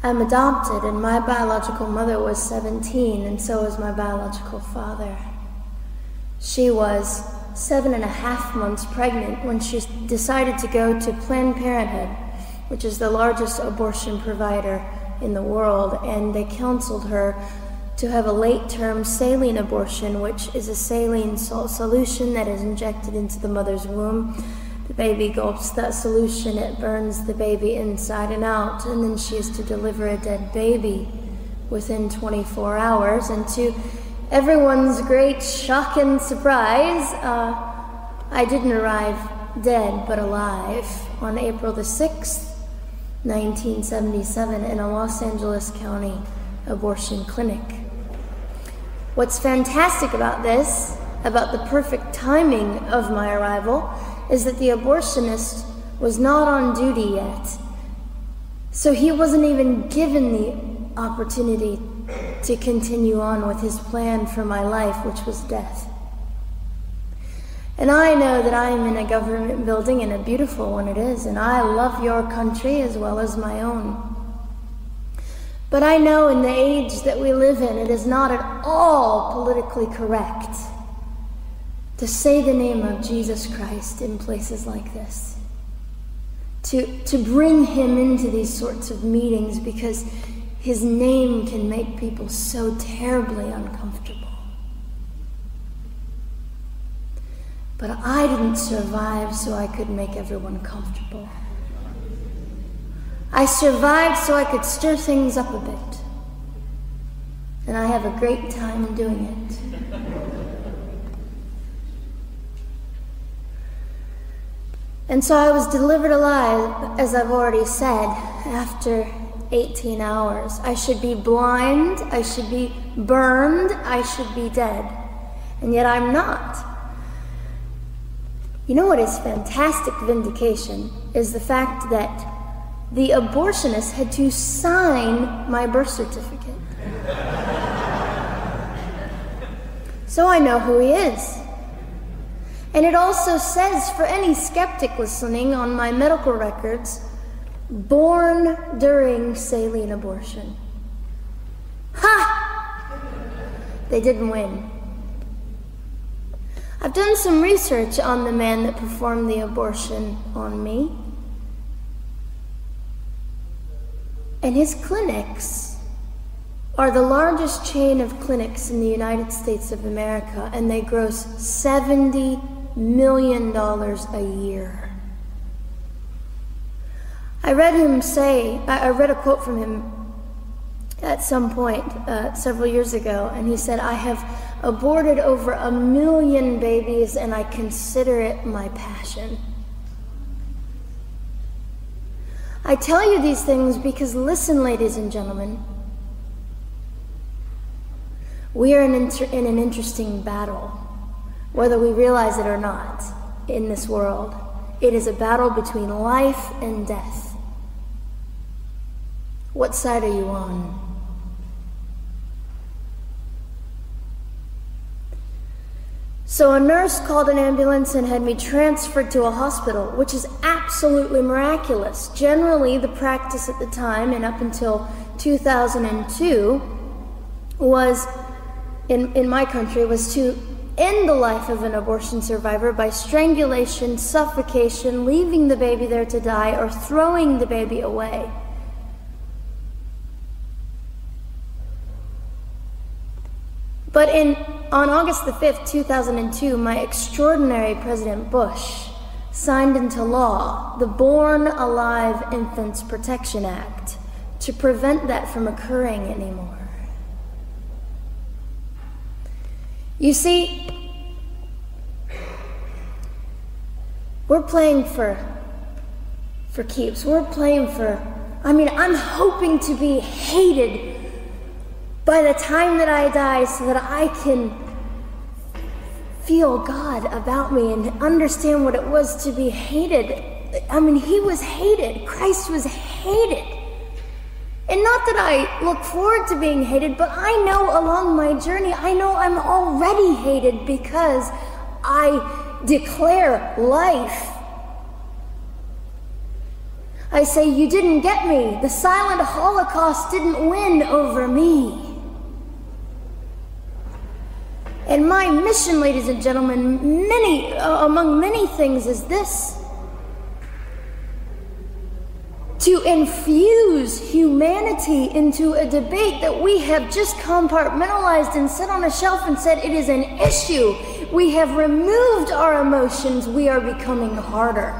I'm adopted, and my biological mother was 17, and so was my biological father. She was 7.5 months pregnant when she decided to go to Planned Parenthood, which is the largest abortion provider in the world, and they counseled her to have a late-term saline abortion, which is a saline solution that is injected into the mother's womb. The baby gulps that solution, it burns the baby inside and out, and then she is to deliver a dead baby within 24 hours. And to everyone's great shock and surprise, I didn't arrive dead but alive on April the 6th, 1977 in a Los Angeles County abortion clinic. What's fantastic about this, about the perfect timing of my arrival, is that the abortionist was not on duty yet. So he wasn't even given the opportunity to continue on with his plan for my life, which was death. And I know that I am in a government building, and a beautiful one it is, and I love your country as well as my own. But I know in the age that we live in, it is not at all politically correct to say the name of Jesus Christ in places like this. To bring him into these sorts of meetings, because his name can make people so terribly uncomfortable. But I didn't survive so I could make everyone comfortable. I survived so I could stir things up a bit. And I have a great time doing it. And so I was delivered alive, as I've already said, after 18 hours. I should be blind, I should be burned, I should be dead. And yet I'm not. You know what is fantastic vindication is the fact that the abortionist had to sign my birth certificate. So I know who he is. And it also says, for any skeptic listening, on my medical records, born during saline abortion. Ha! They didn't win. I've done some research on the man that performed the abortion on me. And his clinics are the largest chain of clinics in the United States of America, and they gross $70 million a year. I read a quote from him at some point several years ago, and he said, "I have aborted over 1 million babies, and I consider it my passion." I tell you these things because, listen, ladies and gentlemen, we are in an interesting battle, whether we realize it or not, in this world. It is a battle between life and death. What side are you on? So a nurse called an ambulance and had me transferred to a hospital, which is absolutely miraculous. Generally, the practice at the time, and up until 2002, was, in my country, was to end the life of an abortion survivor by strangulation, suffocation, leaving the baby there to die, or throwing the baby away. But on August the 5th, 2002, my extraordinary President Bush signed into law the Born Alive Infants Protection Act to prevent that from occurring anymore. You see, we're playing for keeps. We're playing I'm hoping to be hated by the time that I die, so that I can feel God about me and understand what it was to be hated. He was hated. Christ was hated. And not that I look forward to being hated, but I know along my journey, I know I'm already hated because I declare life. I say, you didn't get me. The silent Holocaust didn't win over me. And my mission, ladies and gentlemen, among many things, is this: to infuse humanity into a debate that we have just compartmentalized and set on a shelf and said it is an issue. We have removed our emotions. We are becoming harder.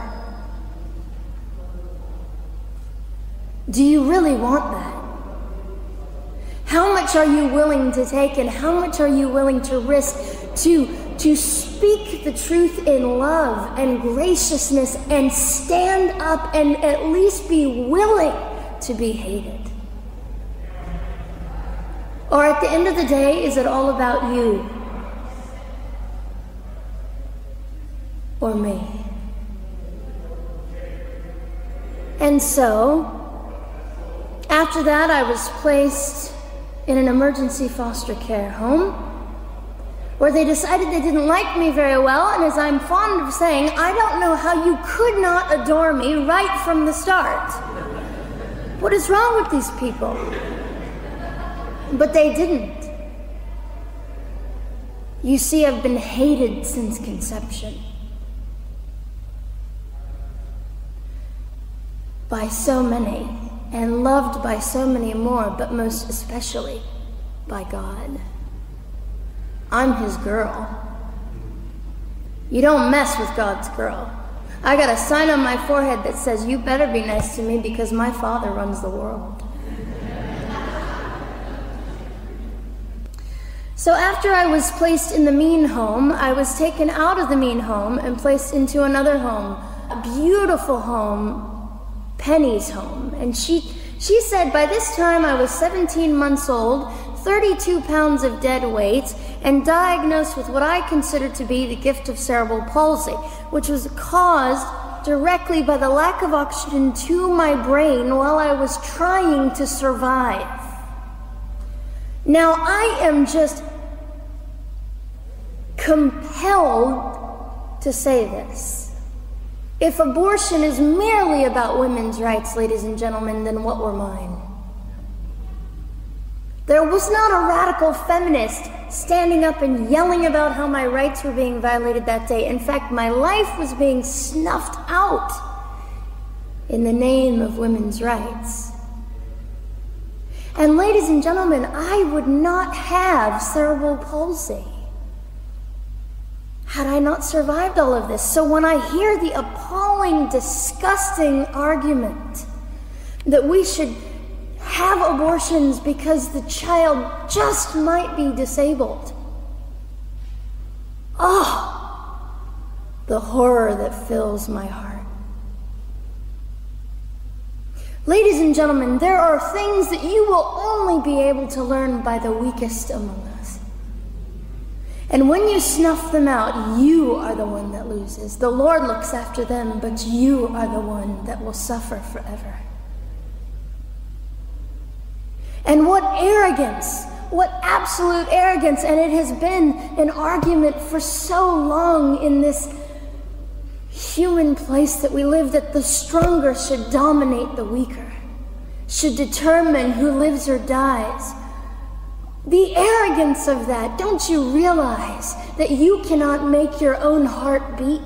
Do you really want that? How much are you willing to take, and how much are you willing to risk to speak the truth in love and graciousness and stand up and at least be willing to be hated? Or at the end of the day, is it all about you or me? And so, after that, I was placed in an emergency foster care home where they decided they didn't like me very well, and as I'm fond of saying, I don't know how you could not adore me right from the start. What is wrong with these people? But they didn't. You see, I've been hated since conception by so many, and loved by so many more, but most especially by God. I'm his girl. You don't mess with God's girl. I got a sign on my forehead that says, you better be nice to me because my Father runs the world. So after I was placed in the mean home, I was taken out of the mean home and placed into another home, a beautiful home, Penny's home. And she said by this time I was 17 months old, 32 pounds of dead weight, and diagnosed with what I considered to be the gift of cerebral palsy, which was caused directly by the lack of oxygen to my brain while I was trying to survive. Now I am just compelled to say this. If abortion is merely about women's rights, ladies and gentlemen, then what were mine? There was not a radical feminist standing up and yelling about how my rights were being violated that day. In fact, my life was being snuffed out in the name of women's rights. And ladies and gentlemen, I would not have cerebral palsy had I not survived all of this. So when I hear the appalling, disgusting argument that we should have abortions because the child just might be disabled, oh, the horror that fills my heart. Ladies and gentlemen, there are things that you will only be able to learn by the weakest among us. And when you snuff them out, you are the one that loses. The Lord looks after them, but you are the one that will suffer forever. And what arrogance, what absolute arrogance, and it has been an argument for so long in this human place that we live, that the stronger should dominate the weaker, should determine who lives or dies. The arrogance of that. Don't you realize that you cannot make your own heart beat?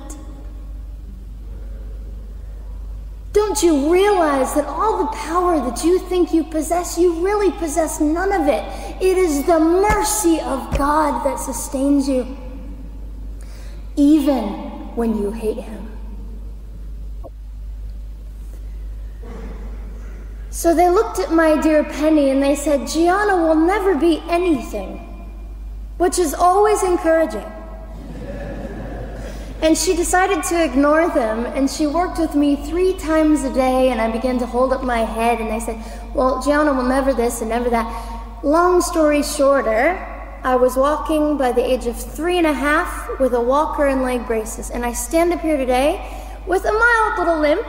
Don't you realize that all the power that you think you possess, you really possess none of it? It is the mercy of God that sustains you, even when you hate him. So they looked at my dear Penny and they said, Gianna will never be anything, which is always encouraging. And she decided to ignore them, and she worked with me 3 times a day, and I began to hold up my head, and they said, well, Gianna will never this and never that. Long story shorter, I was walking by the age of 3.5 with a walker and leg braces, and I stand up here today with a mild little limp,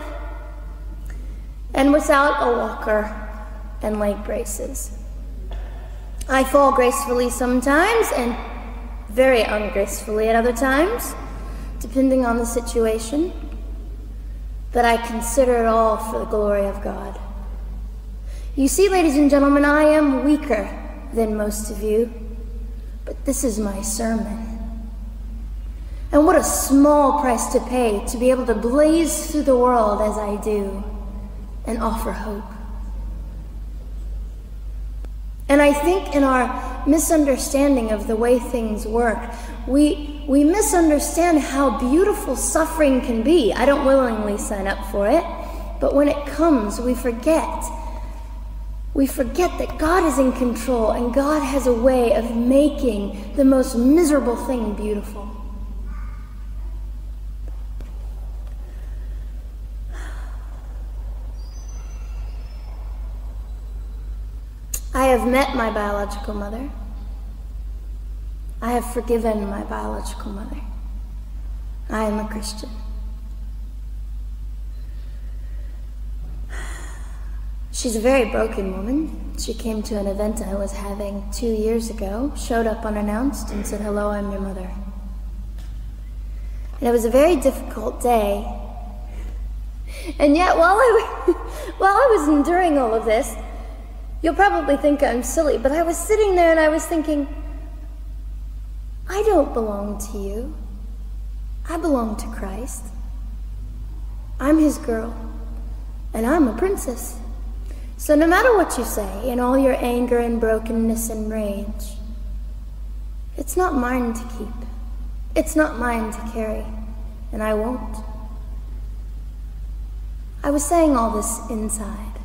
and without a walker and leg braces. I fall gracefully sometimes and very ungracefully at other times, depending on the situation. but I consider it all for the glory of God. You see, ladies and gentlemen, I am weaker than most of you, but this is my sermon. And what a small price to pay to be able to blaze through the world as I do and offer hope. And I think in our misunderstanding of the way things work, we misunderstand how beautiful suffering can be. I don't willingly sign up for it, but when it comes, we forget. We forget that God is in control and God has a way of making the most miserable thing beautiful. I have met my biological mother. I have forgiven my biological mother. I am a Christian. She's a very broken woman. She came to an event I was having 2 years ago, showed up unannounced, and said, "Hello, I'm your mother." And it was a very difficult day. And yet, while I was enduring all of this, you'll probably think I'm silly, but I was sitting there and I was thinking, I don't belong to you. I belong to Christ. I'm his girl, and I'm a princess. So no matter what you say, in all your anger and brokenness and rage, it's not mine to keep. It's not mine to carry, and I won't. I was saying all this inside.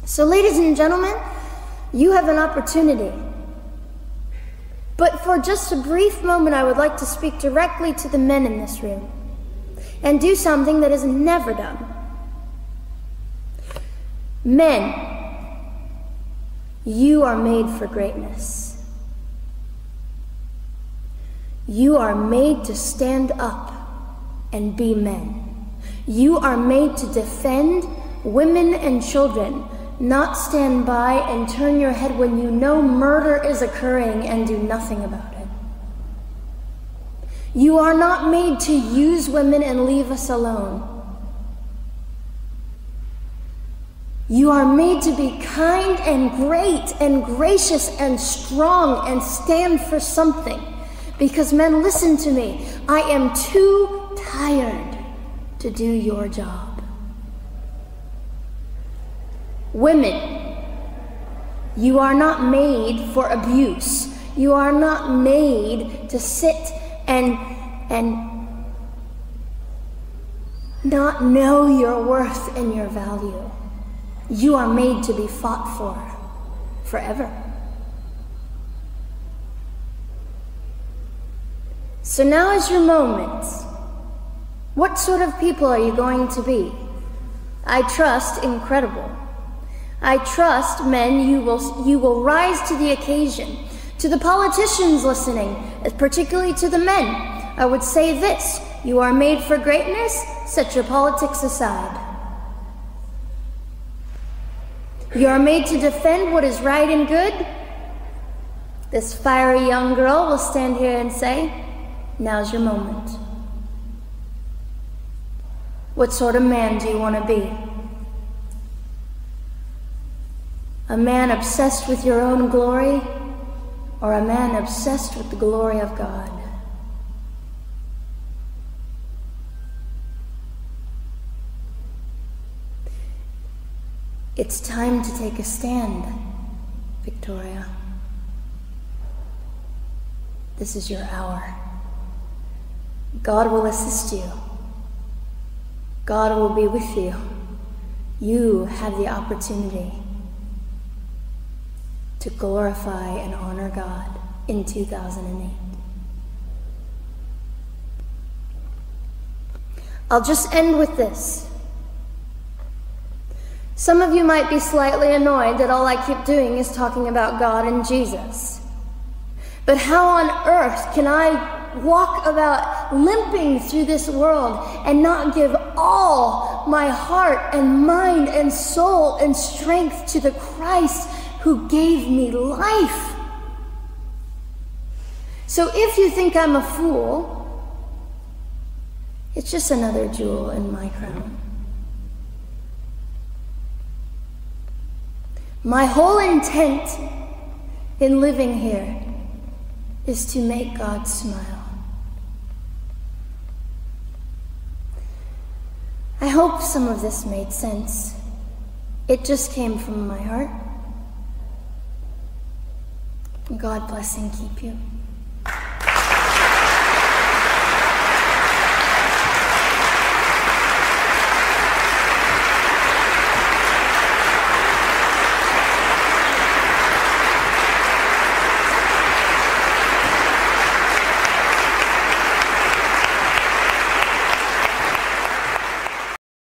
So ladies and gentlemen, you have an opportunity. But for just a brief moment, I would like to speak directly to the men in this room and do something that is never done. Men, you are made for greatness. You are made to stand up and be men. You are made to defend women and children, not stand by and turn your head when you know murder is occurring and do nothing about it. You are not made to use women and leave us alone. You are made to be kind and great and gracious and strong and stand for something. Because men, listen to me, I am too tired to do your job. Women, you are not made for abuse. You are not made to sit and not know your worth and your value. You are made to be fought for forever. So now is your moment. What sort of people are you going to be? I trust incredible. I trust, men, you will rise to the occasion. To the politicians listening, particularly to the men, I would say this: you are made for greatness, set your politics aside. You are made to defend what is right and good. This fiery young girl will stand here and say, now's your moment. What sort of man do you want to be? A man obsessed with your own glory, or a man obsessed with the glory of God? It's time to take a stand, Victoria. This is your hour. God will assist you. God will be with you. You have the opportunity to glorify and honor God in 2008. I'll just end with this. Some of you might be slightly annoyed that all I keep doing is talking about God and Jesus. But how on earth can I walk about limping through this world and not give all my heart and mind and soul and strength to the Christ who gave me life? So if you think I'm a fool, It's just another jewel in my crown. My whole intent in living here is to make God smile. I hope some of this made sense. It just came from my heart. God bless and keep you.